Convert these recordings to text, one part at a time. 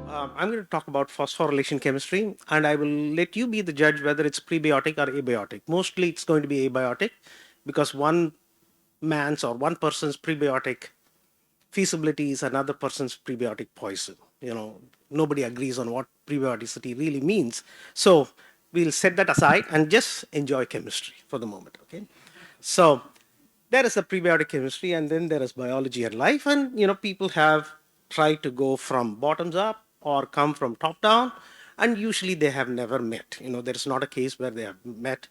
I'm going to talk about phosphorylation chemistry, and I will let you be the judge whether it's prebiotic or abiotic. Mostly it's going to be abiotic because one man's or one person's prebiotic feasibility is another person's prebiotic poison. Nobody agrees on what prebioticity really means. So we'll set that aside and just enjoy chemistry for the moment. Okay. So there is a prebiotic chemistry, and then there is biology and life. And people have tried to go from bottoms up or come from top down, and usually they have never met. There is not a case where they have met.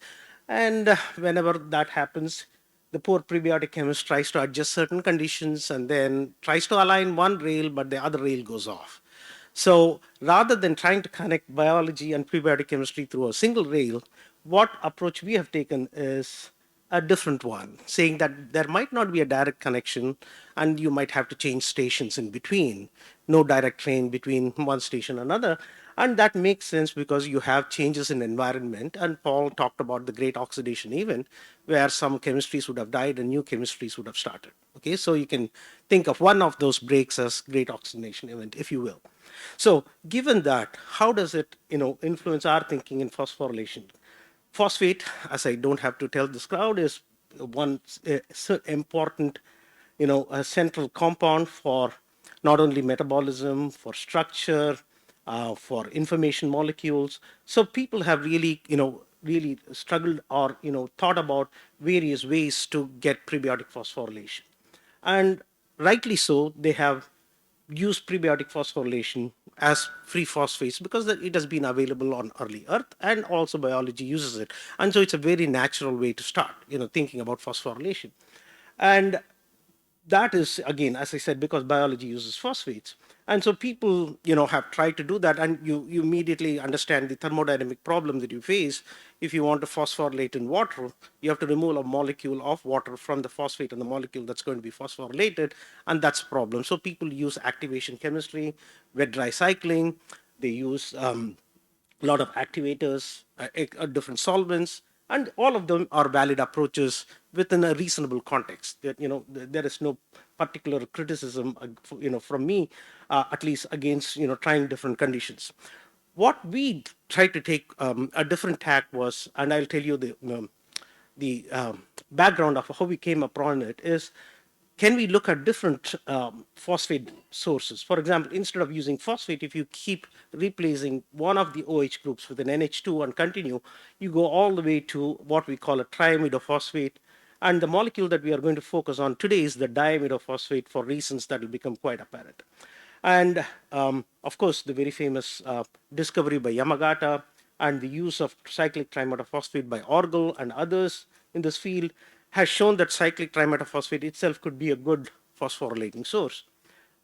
And whenever that happens, the poor prebiotic chemist tries to adjust certain conditions and then tries to align one rail, but the other rail goes off. So rather than trying to connect biology and prebiotic chemistry through a single rail, what approach we have taken is a different one, saying that there might not be a direct connection and you might have to change stations in between. No direct train between one station and another. And that makes sense because you have changes in environment. And Paul talked about the great oxidation event, where some chemistries would have died and new chemistries would have started. Okay, so you can think of one of those breaks as great oxidation event, if you will. So given that, how does it influence our thinking in phosphorylation? Phosphate, as I don't have to tell this crowd, is one important, a central compound for not only metabolism, for structure, for information molecules. So people have really, really struggled or, thought about various ways to get prebiotic phosphorylation. And rightly so, they have use prebiotic phosphorylation as free phosphates because it has been available on early earth, and also biology uses it, and so it's a very natural way to start thinking about phosphorylation. And that is, again, as I said, because biology uses phosphates. And so people have tried to do that, and you immediately understand the thermodynamic problem that you face. If you want to phosphorylate in water, you have to remove a molecule of water from the phosphate and the molecule that's going to be phosphorylated, and that's a problem. So people use activation chemistry, wet dry cycling. They use a lot of activators, different solvents, and all of them are valid approaches within a reasonable context. That there is no particular criticism, from me, at least against trying different conditions. What we tried to take a different tack was, and I'll tell you the background of how we came upon it is, can we look at different phosphate sources? For example, instead of using phosphate, if you keep replacing one of the OH groups with an NH2 and continue, you go all the way to what we call a triamidophosphate. And the molecule that we are going to focus on today is the diamidophosphate, for reasons that will become quite apparent. And of course, the very famous discovery by Yamagata and the use of cyclic trimetaphosphate by Orgel and others in this field has shown that cyclic trimetaphosphate itself could be a good phosphorylating source.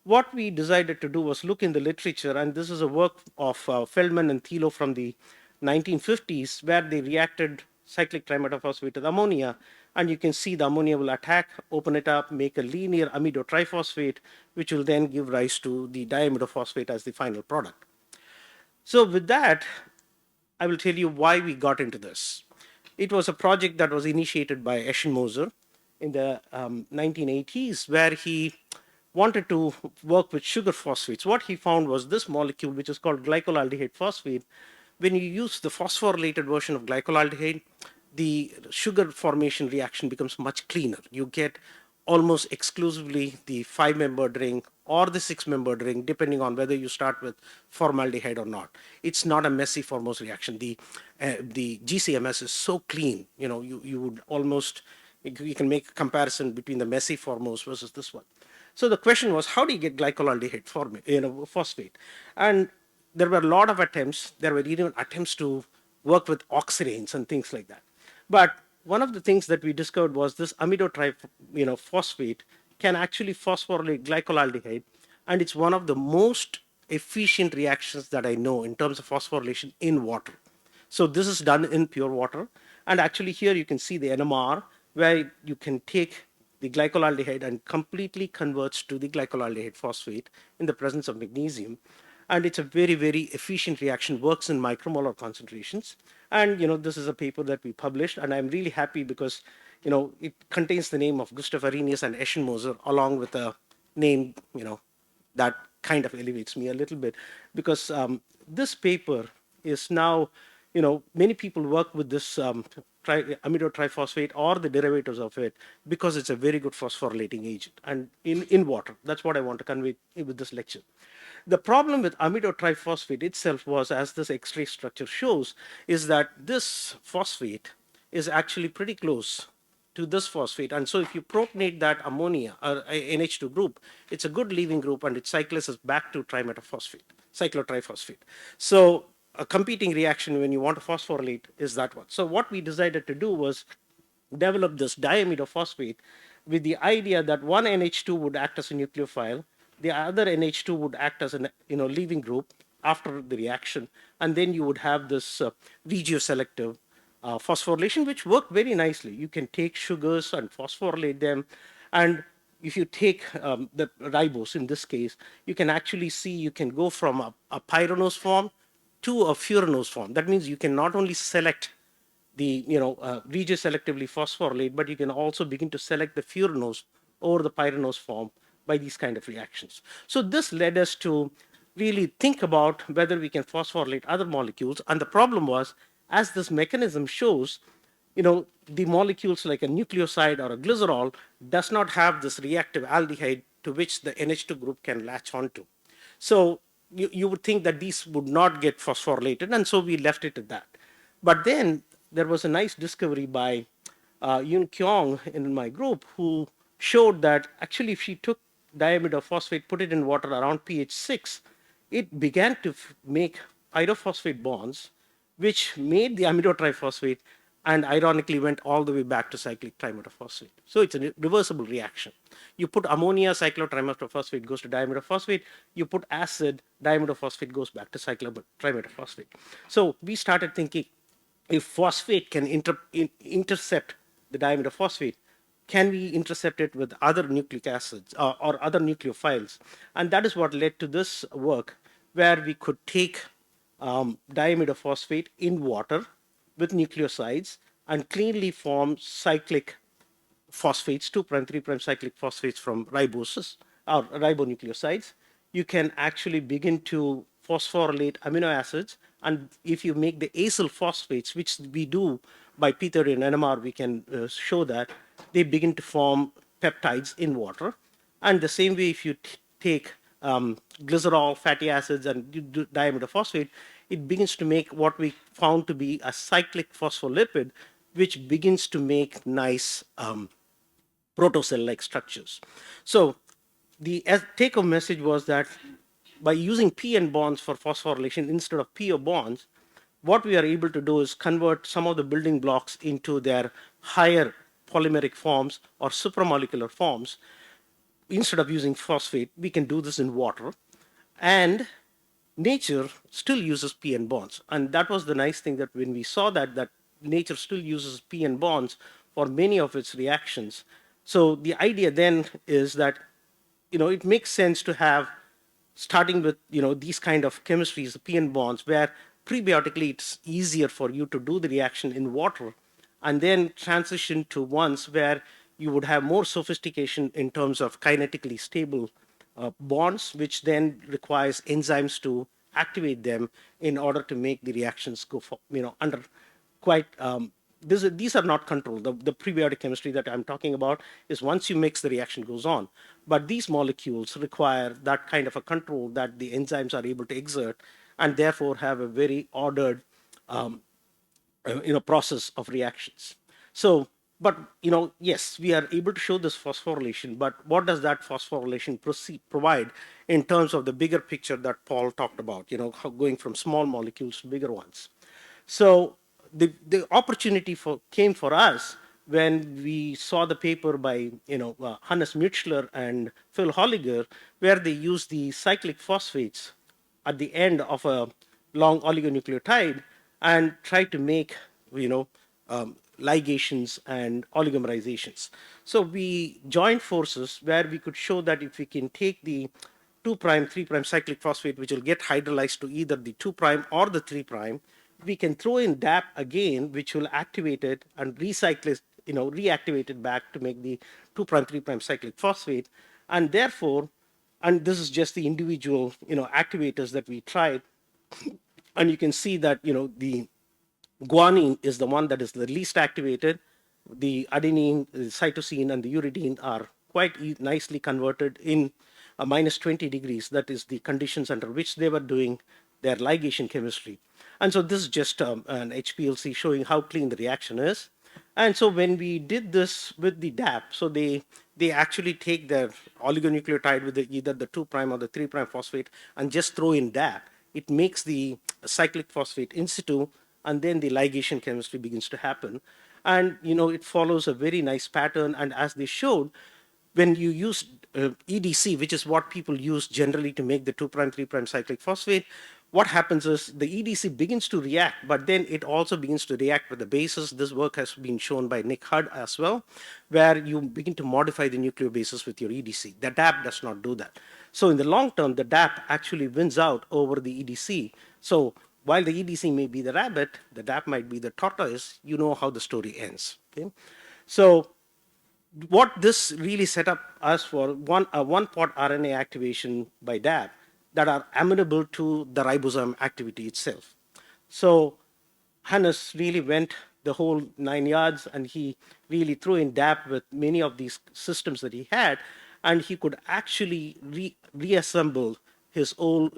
What we decided to do was look in the literature, and this is a work of Feldman and Thilo from the 1950s, where they reacted cyclic trimetaphosphate with ammonia, and you can see the ammonia will attack, open it up, make a linear amido triphosphate, which will then give rise to the diamidophosphate as the final product. So with that, I will tell you why we got into this. It was a project that was initiated by Eschenmoser in the 1980s, where he wanted to work with sugar phosphates. What he found was this molecule, which is called glycolaldehyde phosphate. When you use the phosphorylated version of glycolaldehyde, the sugar formation reaction becomes much cleaner. You get almost exclusively the 5-membered ring or the 6-membered ring, depending on whether you start with formaldehyde or not. It's not a messy formose reaction. The GCMS is so clean. You would almost, you can make a comparison between the messy formose versus this one. So the question was, how do you get glycolaldehyde phosphate? And there were a lot of attempts. There were even attempts to work with oxiranes and things like that. But one of the things that we discovered was this phosphate can actually phosphorylate glycolaldehyde, and it's one of the most efficient reactions that I know in terms of phosphorylation in water. So this is done in pure water, and actually here you can see the NMR, where you can take the glycolaldehyde and completely converts to the glycolaldehyde phosphate in the presence of magnesium. And it's a very, very efficient reaction, works in micromolar concentrations. And this is a paper that we published, and I'm really happy because it contains the name of Gustav Arrhenius and Eschenmoser, along with a name that kind of elevates me a little bit, because this paper is now, many people work with this amido triphosphate or the derivatives of it, because it's a very good phosphorylating agent and in water. That's what I want to convey with this lecture. The problem with amido triphosphate itself was, as this X-ray structure shows, is that this phosphate is actually pretty close to this phosphate. And so if you protonate that ammonia or NH2 group, it's a good leaving group and it cyclises back to trimetaphosphate, cyclotriphosphate. So a competing reaction when you want to phosphorylate is that one. So what we decided to do was develop this diamido phosphate with the idea that one NH2 would act as a nucleophile, the other NH2 would act as a leaving group after the reaction, and then you would have this regioselective phosphorylation, which worked very nicely. You can take sugars and phosphorylate them, and if you take the ribose in this case, you can actually see you can go from a pyranose form to a furanose form. That means you can not only select the regioselectively phosphorylate, but you can also begin to select the furanose or the pyranose form by these kind of reactions. So this led us to really think about whether we can phosphorylate other molecules. And the problem was, as this mechanism shows, the molecules like a nucleoside or a glycerol does not have this reactive aldehyde to which the NH2 group can latch onto. So you would think that these would not get phosphorylated, and so we left it at that. But then there was a nice discovery by Yoon Kyung in my group, who showed that actually if she took diamido phosphate, put it in water around pH 6, it began to make pyrophosphate bonds, which made the amido triphosphate and ironically went all the way back to cyclic trimetaphosphate. So it's a reversible reaction. You put ammonia, cyclotrimetaphosphate goes to diamidophosphate. You put acid, diamidophosphate goes back to cyclotrimetaphosphate. So we started thinking, if phosphate can intercept the diamidophosphate, can we intercept it with other nucleic acids or other nucleophiles? And that is what led to this work, where we could take diamidophosphate in water with nucleosides and cleanly form cyclic phosphates, 2' 3' cyclic phosphates from riboses or ribonucleosides. You can actually begin to phosphorylate amino acids, and if you make the acyl phosphates, which we do by P30 and NMR, we can show that they begin to form peptides in water. And the same way, if you take glycerol, fatty acids, and you do diamido phosphate, it begins to make what we found to be a cyclic phospholipid, which begins to make nice protocell-like structures. So the take-home message was that by using PN bonds for phosphorylation instead of PO bonds, what we are able to do is convert some of the building blocks into their higher polymeric forms or supramolecular forms. Instead of using phosphate, we can do this in water. And nature still uses PN bonds. And that was the nice thing, that when we saw that nature still uses PN bonds for many of its reactions. So the idea then is that, it makes sense to have, starting with, these kind of chemistries, the PN bonds, where prebiotically it's easier for you to do the reaction in water, and then transition to ones where you would have more sophistication in terms of kinetically stable bonds, which then requires enzymes to activate them in order to make the reactions go for, under quite, these are not controlled. The prebiotic chemistry that I'm talking about is once you mix, the reaction goes on. But these molecules require that kind of a control that the enzymes are able to exert, and therefore have a very ordered process of reactions. So, but yes, we are able to show this phosphorylation, but what does that phosphorylation provide in terms of the bigger picture that Paul talked about, going from small molecules to bigger ones? So the opportunity came for us when we saw the paper by Hannes Mutzler and Phil Holliger, where they used the cyclic phosphates at the end of a long oligonucleotide and tried to make ligations and oligomerizations. So we joined forces where we could show that if we can take the 2', 3' cyclic phosphate, which will get hydrolyzed to either the 2' or the 3', we can throw in DAP again, which will activate it and recycle it, reactivate it back to make the 2', 3' cyclic phosphate. And therefore, And this is just the individual, activators that we tried. And you can see that, the guanine is the one that is the least activated. The adenine, the cytosine, and the uridine are quite nicely converted in a minus 20 degrees. That is the conditions under which they were doing their ligation chemistry. And so this is just an HPLC showing how clean the reaction is. And so when we did this with the DAP, so they actually take their oligonucleotide with either the 2' or the 3' phosphate and just throw in DAP. It makes the cyclic phosphate in situ, and then the ligation chemistry begins to happen. And it follows a very nice pattern. And as they showed, when you use EDC, which is what people use generally to make the 2', 3' cyclic phosphate, what happens is the EDC begins to react, but then it also begins to react with the bases. This work has been shown by Nick Hudd as well, where you begin to modify the nucleobases with your EDC. The DAP does not do that. So in the long term, the DAP actually wins out over the EDC. So while the EDC may be the rabbit, the DAP might be the tortoise. You know how the story ends. Okay? So what this really set up us for one pot RNA activation by DAP that are amenable to the ribosome activity itself. So Hannes really went the whole 9 yards, and he really threw in DAP with many of these systems that he had, and he could actually reassemble his whole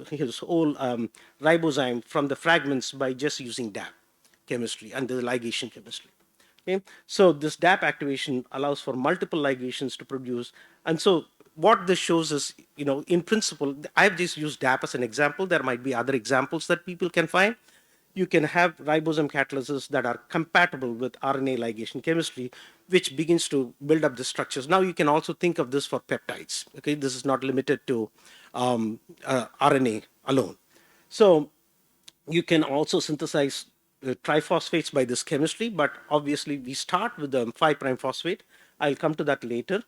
ribosome from the fragments by just using DAP chemistry and the ligation chemistry. Okay? So this DAP activation allows for multiple ligations to produce. And so what this shows is, in principle, I've just used DAP as an example. There might be other examples that people can find. You can have ribosome catalysis that are compatible with RNA ligation chemistry, which begins to build up the structures. Now you can also think of this for peptides. Okay, this is not limited to RNA alone. So you can also synthesize triphosphates by this chemistry, but obviously we start with the 5' phosphate. I'll come to that later.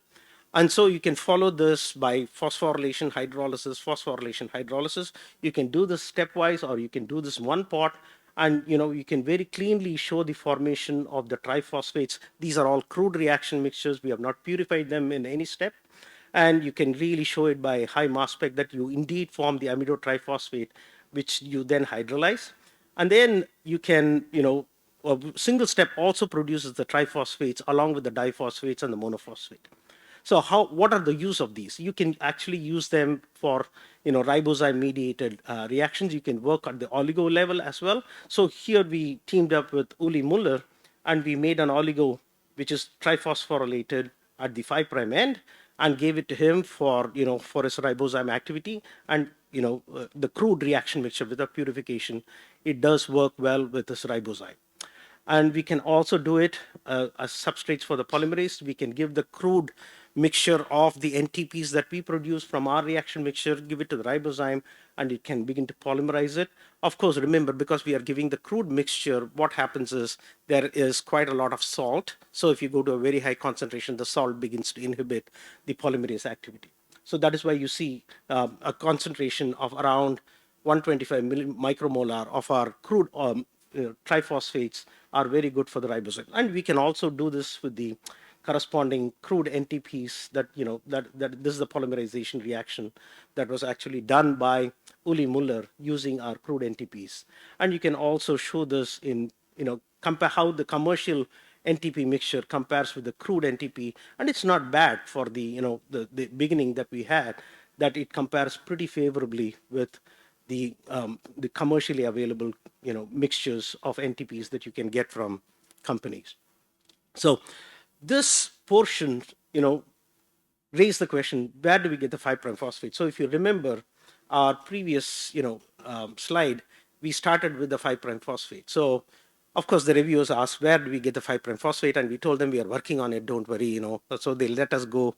And so you can follow this by phosphorylation, hydrolysis. You can do this stepwise, or you can do this one pot, and you can very cleanly show the formation of the triphosphates. These are all crude reaction mixtures. We have not purified them in any step. And you can really show it by high mass spec that you indeed form the amido triphosphate, which you then hydrolyze. And then you can, a single step also produces the triphosphates along with the diphosphates and the monophosphate. So what are the use of these? You can actually use them for, ribozyme mediated reactions. You can work at the oligo level as well. So here we teamed up with Uli Muller, and we made an oligo which is triphosphorylated at the 5' end, and gave it to him for, for his ribozyme activity. And, the crude reaction mixture without purification, it does work well with this ribozyme. And we can also do it as substrates for the polymerase. We can give the crude mixture of the NTPs that we produce from our reaction mixture, give it to the ribozyme, and it can begin to polymerize it. Of course, remember, because we are giving the crude mixture, what happens is there is quite a lot of salt. So if you go to a very high concentration, the salt begins to inhibit the polymerase activity. So that is why you see a concentration of around 125 micromolar of our crude triphosphates are very good for the ribosome. And we can also do this with the corresponding crude NTPs that, that this is the polymerization reaction that was actually done by Uli Muller using our crude NTPs. And you can also show this in, compare how the commercial NTP mixture compares with the crude NTP. And it's not bad for the, the beginning that we had, that it compares pretty favorably with the commercially available mixtures of NTPs that you can get from companies. So this portion raised the question, where do we get the 5' phosphate? So if you remember our previous slide, we started with the 5' phosphate. So of course the reviewers asked, where do we get the 5' phosphate? And we told them we are working on it, don't worry. So they let us go,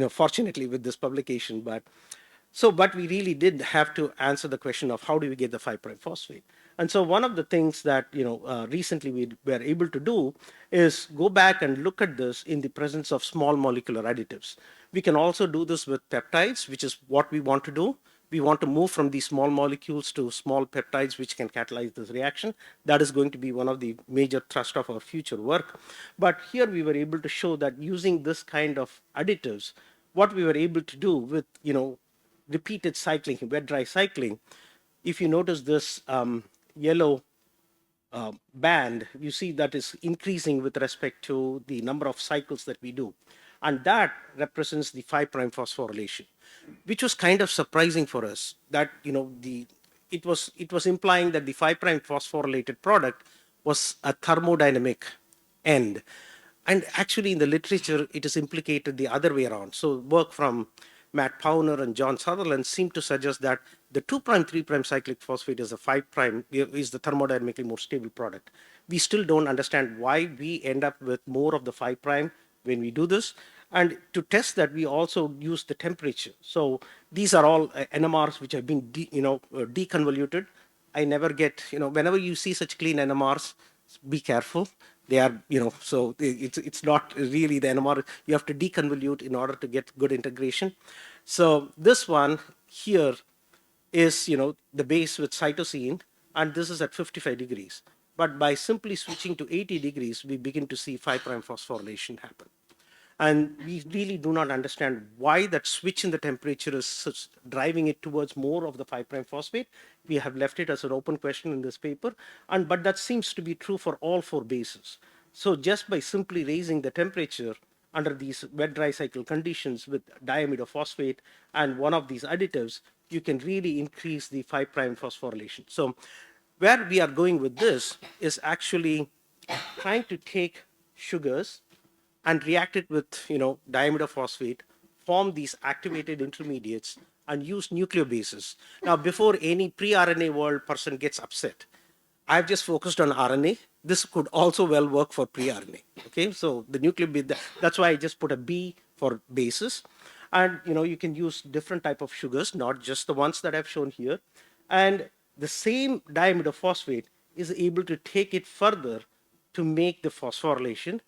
fortunately, with this publication. But we really did have to answer the question of how do we get the 5' phosphate. And so one of the things that recently we were able to do is go back and look at this in the presence of small molecular additives. We can also do this with peptides, which is what we want to do. We want to move from these small molecules to small peptides, which can catalyze this reaction. That is going to be one of the major thrust of our future work. But here we were able to show that using this kind of additives, what we were able to do with repeated cycling, wet dry cycling, if you notice this yellow band, you see that is increasing with respect to the number of cycles that we do. And that represents the 5' phosphorylation, which was kind of surprising for us that, it was implying that the 5' phosphorylated product was a thermodynamic end. And actually, in the literature, it is implicated the other way around. So, work from Matt Powner and John Sutherland seem to suggest that the 2' 3' cyclic phosphate is a 5' is the thermodynamically more stable product. We still don't understand why we end up with more of the 5' when we do this. And to test that, we also use the temperature. So these are all NMRs which have been deconvoluted. I never get, whenever you see such clean NMRs, be careful. They are, so it's not really the NMR. You have to deconvolute in order to get good integration. So this one here is, the base with cytosine, and this is at 55 degrees. But by simply switching to 80 degrees, we begin to see 5' phosphorylation happen. And we really do not understand why that switch in the temperature is driving it towards more of the 5' phosphate. We have left it as an open question in this paper, but that seems to be true for all 4 bases. So just by simply raising the temperature under these wet dry cycle conditions with diamide phosphate and one of these additives, you can really increase the 5' phosphorylation. So where we are going with this is actually trying to take sugars and react it with, diamide phosphate, form these activated intermediates, and use nucleobases. Now, before any pre-RNA world person gets upset, I've just focused on RNA. This could also well work for pre-RNA. Okay, so the nucleobase, that's why I just put a B for bases. And you can use different type of sugars, not just the ones that I've shown here. And the same diamide phosphate is able to take it further to make the phosphorylation,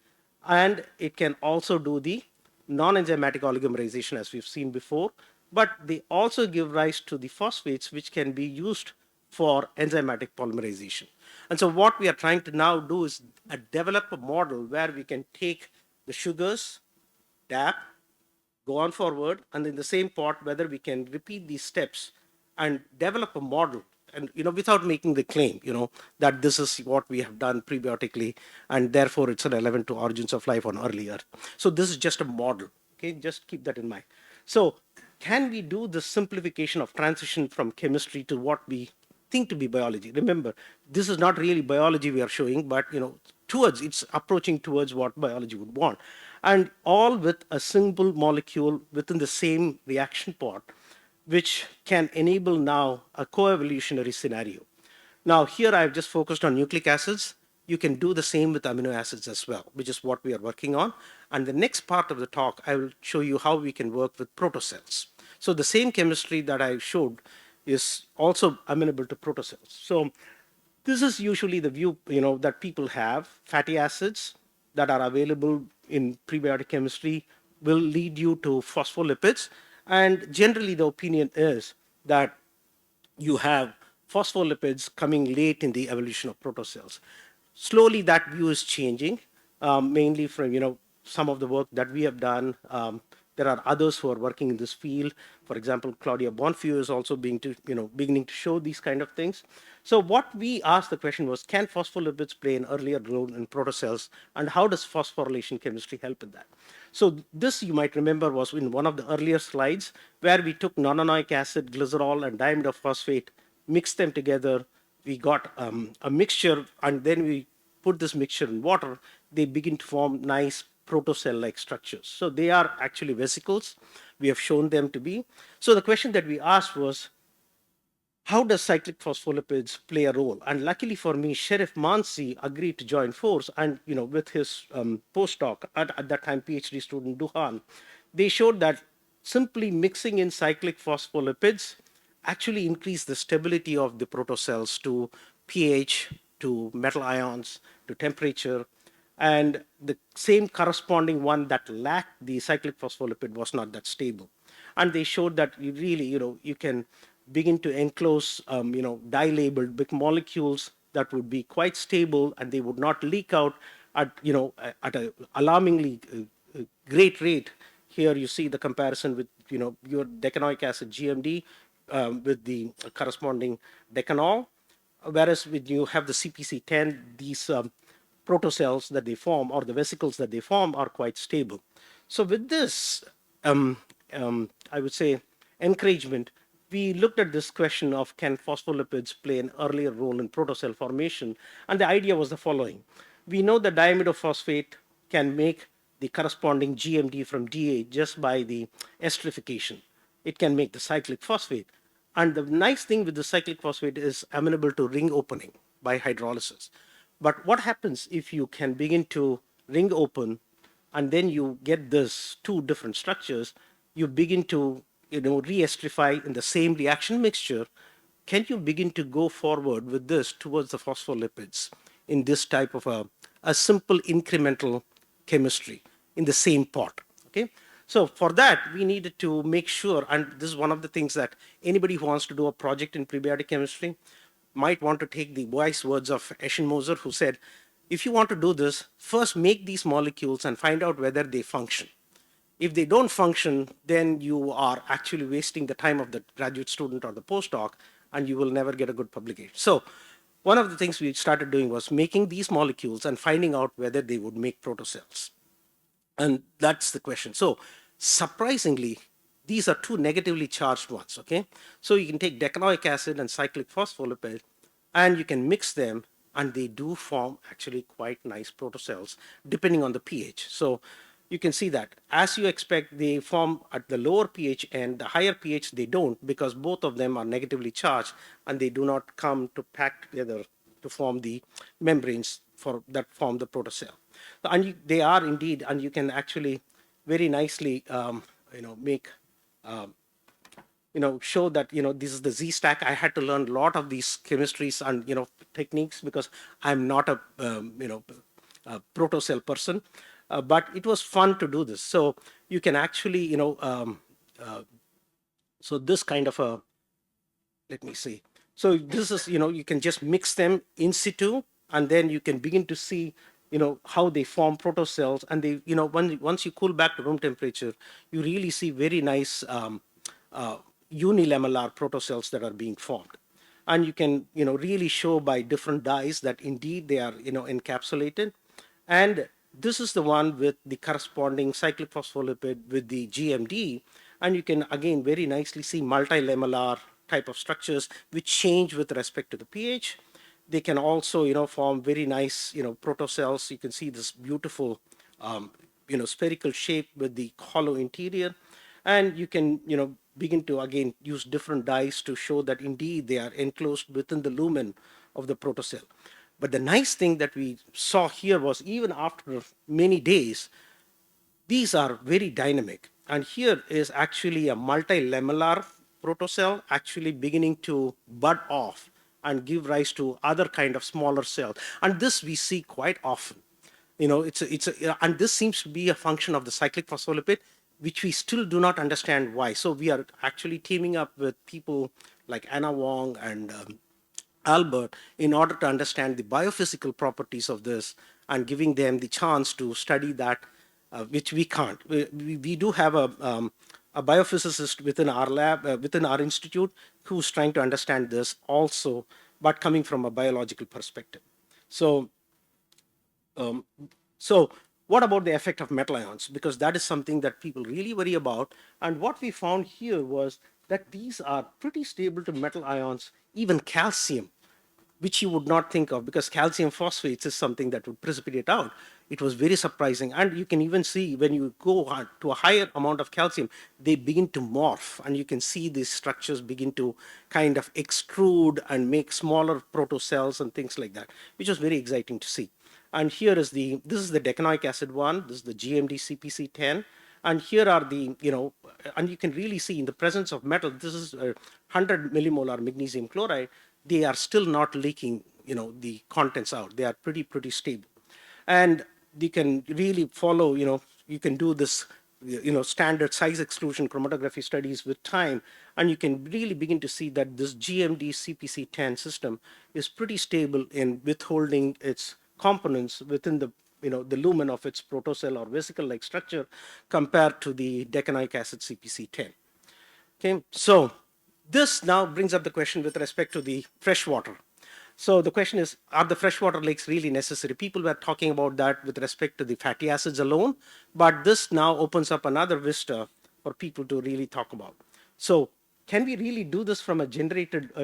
and it can also do the non-enzymatic oligomerization as we've seen before, but they also give rise to the phosphates which can be used for enzymatic polymerization. And so what we are trying to now do is develop a model where we can take the sugars, DAP, go on forward, and in the same pot, whether we can repeat these steps and develop a model, and without making the claim, that this is what we have done prebiotically, and therefore it's relevant to origins of life on early Earth. So this is just a model. Okay, just keep that in mind. So can we do the simplification of transition from chemistry to what we think to be biology? Remember, this is not really biology we are showing, but towards it's approaching towards what biology would want, and all with a single molecule within the same reaction pot, which can enable now a co-evolutionary scenario. Now, here I've just focused on nucleic acids. You can do the same with amino acids as well, which is what we are working on. And the next part of the talk, I will show you how we can work with protocells. So the same chemistry that I showed is also amenable to protocells. So this is usually the view, that people have. Fatty acids that are available in prebiotic chemistry will lead you to phospholipids. And generally, the opinion is that you have phospholipids coming late in the evolution of protocells. Slowly, that view is changing, mainly from some of the work that we have done. There are others who are working in this field. For example, Claudia Bonfieux is also beginning to show these kind of things. So what we asked the question was, can phospholipids play an earlier role in protocells, and how does phosphorylation chemistry help in that? So this, you might remember, was in one of the earlier slides where we took nonanoic acid, glycerol, and diamide phosphate, mixed them together. We got a mixture, and then we put this mixture in water. They begin to form nice protocell-like structures. So they are actually vesicles. We have shown them to be. So the question that we asked was, how does cyclic phospholipids play a role? And luckily for me, Sheriff Mansi agreed to join force, and with his postdoc at that time PhD student Duhan, they showed that simply mixing in cyclic phospholipids actually increase the stability of the protocells to pH, to metal ions, to temperature, and the same corresponding one that lacked the cyclic phospholipid was not that stable. And they showed that you really, you can begin to enclose, dye-labeled big molecules that would be quite stable, and they would not leak out at, at an alarmingly great rate Here you see the comparison with, your decanoic acid GMD with the corresponding decanol, whereas when you have the CPC10, these protocells that they form, or the vesicles that they form, are quite stable. So with this, I would say, encouragement, we looked at this question of, can phospholipids play an earlier role in protocell formation? And the idea was the following. We know that diamidophosphate can make the corresponding GMD from DA just by the esterification. It can make the cyclic phosphate. And the nice thing with the cyclic phosphate is amenable to ring opening by hydrolysis. But what happens if you can begin to ring open, and then you get this two different structures, you begin to re-esterify in the same reaction mixture? Can you begin to go forward with this towards the phospholipids in this type of a simple incremental chemistry in the same pot? Okay, so for that we needed to make sure, and this is one of the things that anybody who wants to do a project in prebiotic chemistry might want to take the wise words of Eschenmoser, who said, if you want to do this, first make these molecules and find out whether they function. If they don't function, then you are actually wasting the time of the graduate student or the postdoc, and you will never get a good publication. So one of the things we started doing was making these molecules and finding out whether they would make protocells. And that's the question. So surprisingly, these are two negatively charged ones. Okay, so you can take decanoic acid and cyclic phospholipid, and you can mix them, and they do form actually quite nice protocells depending on the pH. So you can see that, as you expect, they form at the lower pH end. The higher pH they don't, because both of them are negatively charged and they do not come to pack together to form the membranes that form the protocell. And they are indeed, and you can actually very nicely make show that this is the Z stack. I had to learn a lot of these chemistries and techniques, because I'm not a protocell person, but it was fun to do this. So you can actually so this kind of a, let me see. So this is, you can just mix them in situ, and then you can begin to see, how they form protocells. And they, once you cool back to room temperature, you really see very nice unilamellar protocells that are being formed. And you can, really show by different dyes that indeed they are, encapsulated. And this is the one with the corresponding cyclic phospholipid with the GMD. And you can again very nicely see multilamellar type of structures which change with respect to the pH. They can also, form very nice, protocells. You can see this beautiful, spherical shape with the hollow interior. And you can, begin to again use different dyes to show that indeed they are enclosed within the lumen of the protocell. But the nice thing that we saw here was, even after many days, these are very dynamic. And here is actually a multilamellar protocell actually beginning to bud off and give rise to other kind of smaller cells. And this we see quite often. And this seems to be a function of the cyclic phospholipid, which we still do not understand why. So we are actually teaming up with people like Anna Wong and Albert in order to understand the biophysical properties of this, and giving them the chance to study that, which we can't. We do have a biophysicist within our lab, within our institute, who's trying to understand this also, but coming from a biological perspective. So um, so what about the effect of metal ions? Because that is something that people really worry about. And what we found here was that these are pretty stable to metal ions, even calcium, which you would not think of, because calcium phosphates is something that would precipitate out. It was very surprising. And you can even see when you go to a higher amount of calcium, they begin to morph, and you can see these structures begin to kind of extrude and make smaller protocells and things like that, which was very exciting to see. And here is this is the decanoic acid one, this is the GMD CPC10. And here are the, and you can really see in the presence of metal, this is 100 millimolar magnesium chloride, they are still not leaking, the contents out. They are pretty stable. And you can really follow, you can do this, standard size exclusion chromatography studies with time, and you can really begin to see that this GMD CPC10 system is pretty stable in withholding its components within the the lumen of its protocell or vesicle-like structure compared to the decanoic acid CpC10. Okay, so this now brings up the question with respect to the fresh water. So the question is, are the freshwater lakes really necessary? People were talking about that with respect to the fatty acids alone, but this now opens up another vista for people to really talk about. So can we really do this from a generated,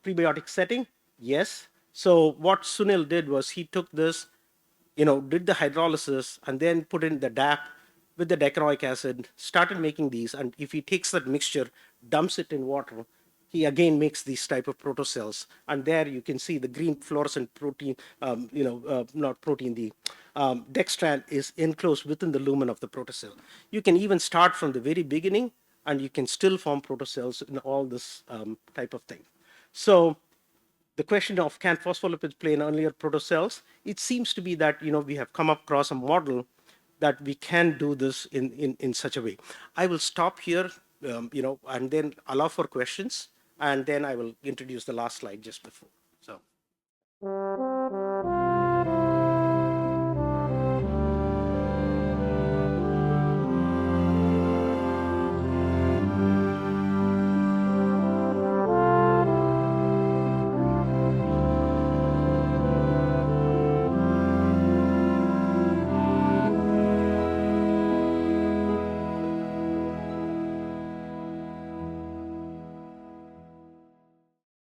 prebiotic setting? Yes. So what Sunil did was he took this, did the hydrolysis and then put in the DAP with the decanoic acid, started making these, and if he takes that mixture, dumps it in water, he again makes these type of protocells, and there you can see the green fluorescent protein, not protein, the dextran is enclosed within the lumen of the protocell. You can even start from the very beginning, and you can still form protocells in all this type of thing. So the question of can phospholipids play in earlier protocells, it seems to be that we have come across a model that we can do this in such a way. I will stop here, and then allow for questions, and then I will introduce the last slide just before. So.